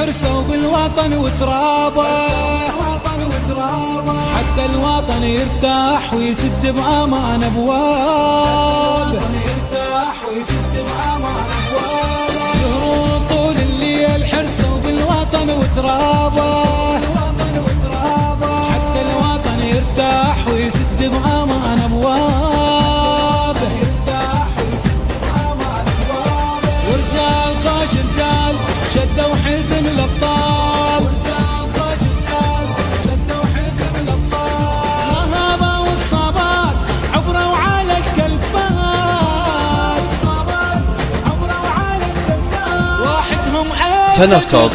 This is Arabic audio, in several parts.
حرصوا بالوطن وترابه، حتى الوطن يرتاح ويسد بأمان أبواب، سهروا طول الليل حرصوا بالوطن وترابه، حتى الوطن يرتاح ويسد بأمان أبواب، ورجال خوش رجال شدوا حزم الأبطال، الرهابة والصابات عبروا على الكلفات، واحدهم تنكب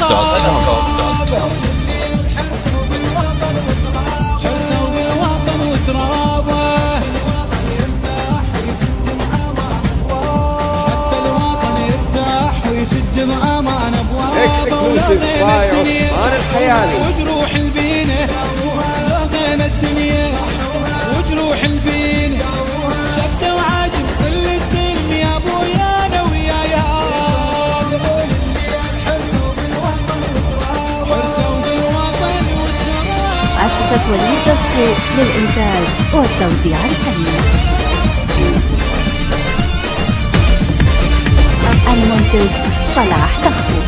حرصوا بالوطن وترابه، حتى الوطن يرتاح ويسد بأمان أبوابه، اكسكلوسيف باي عثمان الحياني. وجروح البينة لغينا الدنيا، وجروح البينة شدة وعاجب كل السلم يا ابويا انا ويايا، حرصوا بالوطن وترابه. مؤسسة وليد دفو للإنتاج والتوزيع الفني. المنتج صلاح دخو.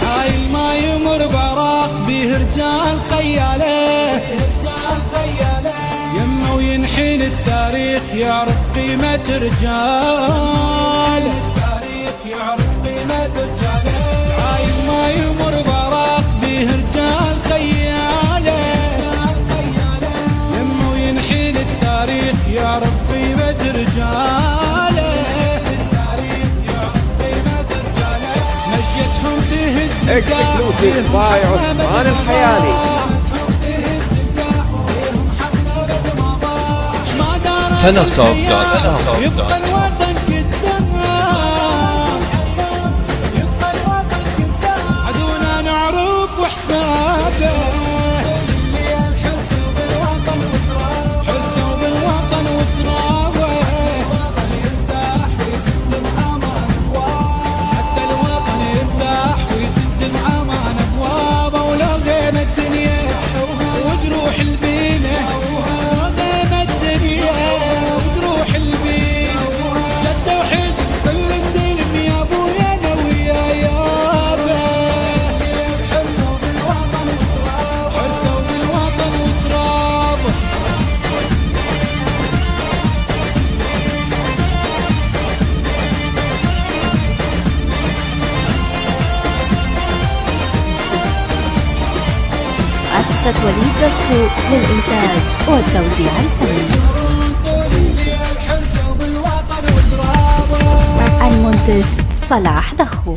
هاي ما يمر بعراق بيه رجال خياله، يمه وينحين التاريخ يعرف قيمة رجال، هاي ما يمر بعراق بيه رجال خياله، يمه وينحين التاريخ يعرف قيمة رجاله، مشيتهم تهز اكسكلوسيف باي عثمان الحياني. تنكب يبقى الوطن قدام، عدونا نعرف حسابه، حرصوا بالوطن وترابه، حتى الوطن يرتاح ويسد بأمان أبوابه، ولغينا الدنيا وجروح البينة، لغينا الدنيا وجروح البينة شدوا حزب كل السلم يا ابويا انا ويا يابا، حرصوا بالوطن وترابه. مؤسسة وليد دفو للإنتاج والتوزيع الفني. المنتج صلاح دخو.